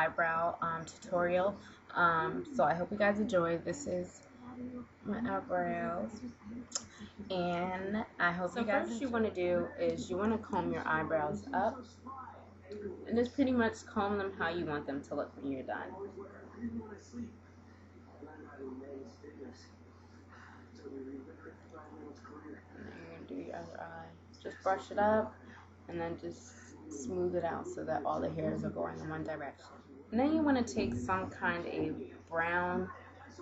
eyebrow tutorial. So I hope you guys enjoy. This is my eyebrows, and I hope you guys. First, you want to do is you want to comb your eyebrows up, and just pretty much comb them how you want them to look when you're done. And then you're gonna do your other eye. Just brush it up, and then just smooth it out so that all the hairs are going in one direction. And then you want to take some kind of brown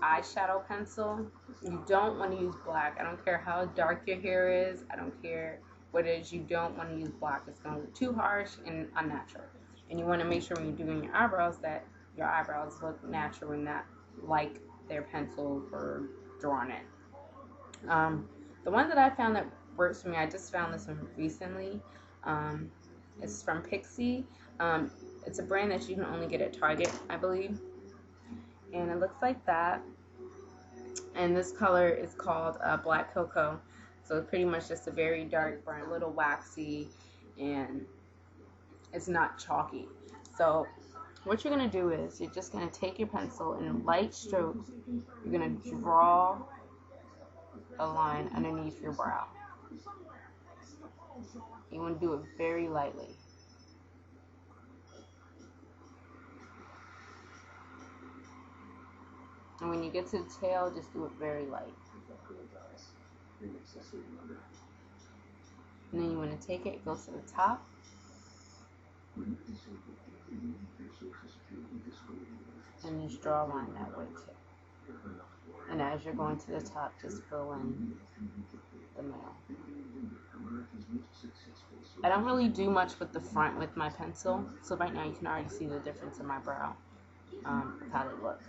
eyeshadow pencil. You don't want to use black. I don't care how dark your hair is. I don't care what it is. You don't want to use black. It's going to look too harsh and unnatural. And you want to make sure when you're doing your eyebrows that your eyebrows look natural and not like their pencil or drawn in. The one that I found that works for me, I just found this one recently. It's from Pixi. It's a brand that you can only get at Target, I believe. And it looks like that. And this color is called Black Cocoa. So it's pretty much just a very dark brown, a little waxy, and it's not chalky. So what you're going to do is you're just going to take your pencil in light strokes. You're going to draw a line underneath your brow. You want to do it very lightly. And when you get to the tail, just do it very light. And then you want to take it, go to the top. And just draw a line that way too. And as you're going to the top, just fill in the middle. I don't really do much with the front with my pencil. So right now you can already see the difference in my brow, of how they look.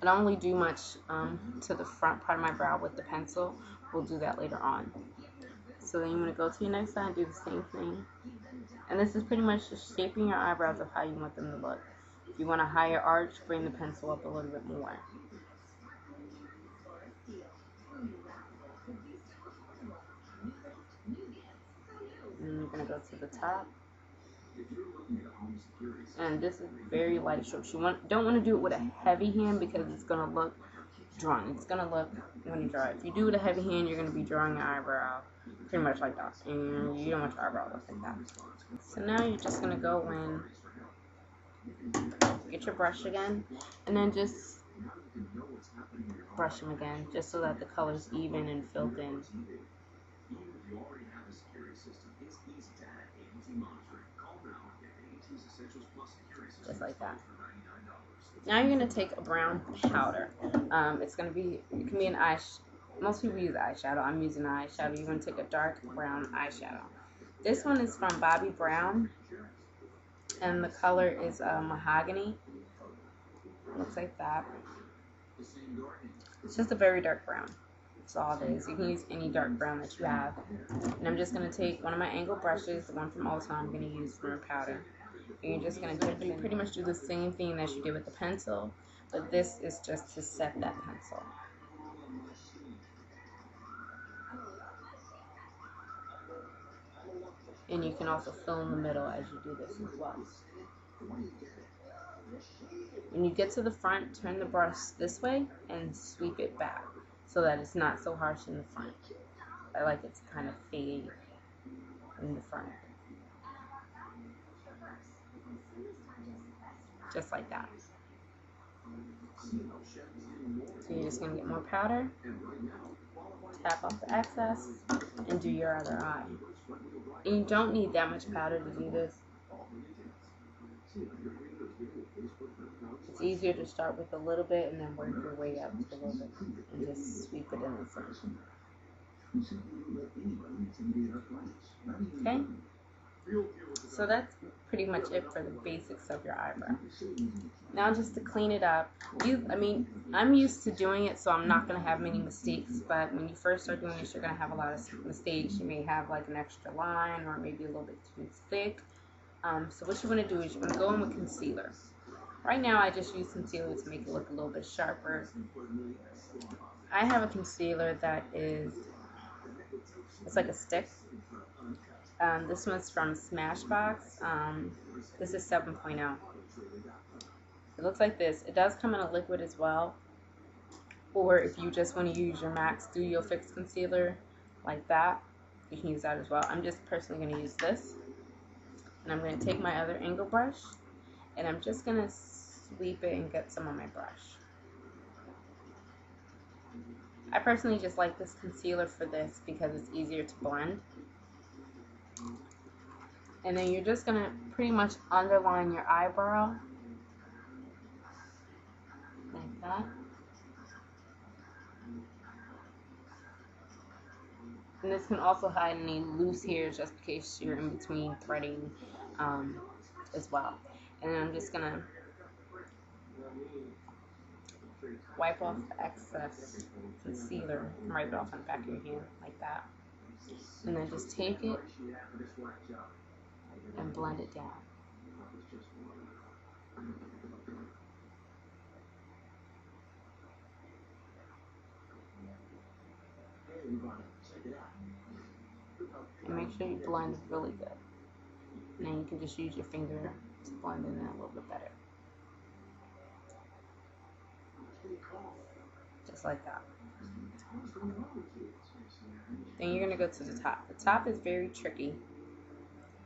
I don't really do much to the front part of my brow with the pencil. We'll do that later on. So then you want to go to your next side and do the same thing. And this is pretty much just shaping your eyebrows of how you want them to look. If you want a higher arch, bring the pencil up a little bit more. And then you're going to go to the top. And this is very light strokes. You don't want to do it with a heavy hand because it's going to look drawn. It's going to look when you draw it. If you do it with a heavy hand, you're going to be drawing your eyebrow pretty much like that. And you don't want your eyebrow to look like that. So now you're just going to go in, get your brush again, and then just brush them again just so that the color's even and filled in. Just like that. Now you're going to take a brown powder. It can be an most people use eyeshadow. I'm using eyeshadow. You're going to take a dark brown eyeshadow. This one is from Bobbi Brown, and the color is mahogany. Looks like that. It's just a very dark brown. That's all it is. You can use any dark brown that you have. And I'm just going to take one of my angled brushes, the one from Ulta I'm going to use for powder. And you're just going to pretty much do the same thing that you did with the pencil, but this is just to set that pencil. And you can also fill in the middle as you do this as well. When you get to the front, turn the brush this way and sweep it back so that it's not so harsh in the front. I like it to kind of fade in the front. Just like that. So you're just going to get more powder, tap off the excess, and do your other eye. And you don't need that much powder to do this. It's easier to start with a little bit and then work your way up to a little bit and just sweep it in the front. Okay? So that's pretty much it for the basics of your eyebrow. Now just to clean it up, I'm used to doing it, so I'm not going to have many mistakes, but when you first start doing this, you're going to have a lot of mistakes. You may have like an extra line or maybe a little bit too thick. So what you want to do is you want to go in with concealer. Right now I just use concealer to make it look a little bit sharper. I have a concealer that it's like a stick. This one's from Smashbox. This is 7.0. It looks like this. It does come in a liquid as well. Or if you just want to use your MAC Studio Fix concealer like that, you can use that as well. I'm just personally going to use this. And I'm going to take my other angle brush, and I'm just going to sweep it and get some on my brush. I personally just like this concealer for this because it's easier to blend. And then you're just going to pretty much underline your eyebrow like that. And this can also hide any loose hairs just in case you're in between threading as well. And then I'm just going to wipe off the excess concealer and wipe it off on the back of your hand like that. And then just take it and blend it down. And make sure you blend really good. And then you can just use your finger to blend in a little bit better. Just like that. Then you're going to go to the top. The top is very tricky.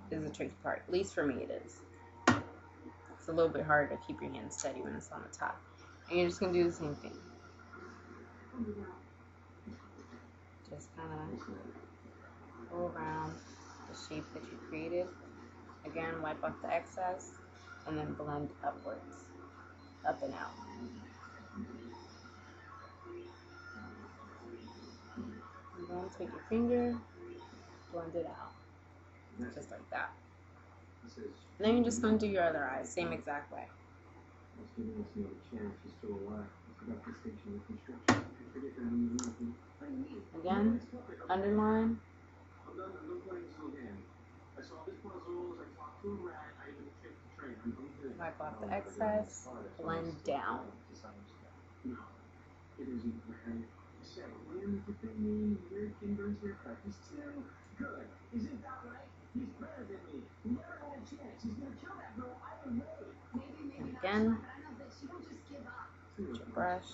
This is the tricky part. At least for me it is. It's a little bit harder to keep your hand steady when it's on the top. And you're just going to do the same thing. Just kind of go around the shape that you created. Again, wipe off the excess and then blend upwards, up and out. And then take your finger, blend it out, just like that. And then you're just going to do your other eye, same exact way. Again, underline. Wipe off the excess, blend down. And again, your brush,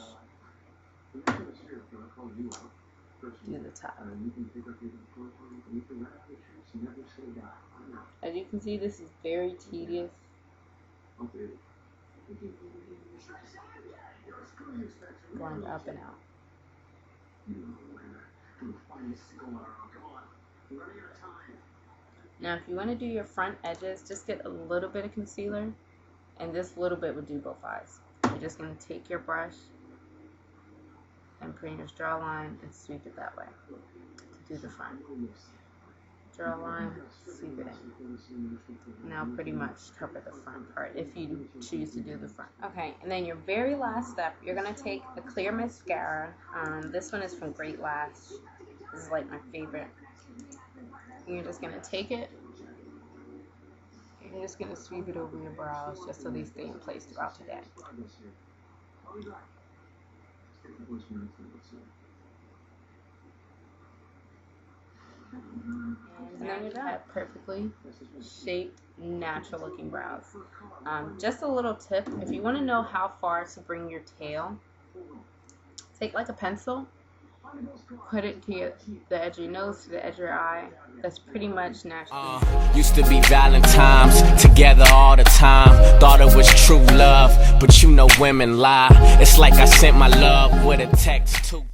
do the top. As you can see, this is very tedious. Blend up and out. Now, if you want to do your front edges, just get a little bit of concealer, and this little bit would do both eyes. You're just going to take your brush and put in your straw line and sweep it that way to do the front. Draw a line, sweep it in. Now pretty much cover the front part if you choose to do the front. Okay, and then your very last step, you're going to take a clear mascara. This one is from Great Lash. This is like my favorite. And you're just going to take it, and you're just going to sweep it over your brows just so they stay in place throughout the day. And then you have perfectly shaped, natural looking brows. Just a little tip, if you want to know how far to bring your tail, take like a pencil, put it to the edge of your nose, to the edge of your eye. That's pretty much natural. Used to be Valentine's, together all the time. Thought it was true love, but you know women lie. It's like I sent my love with a text too.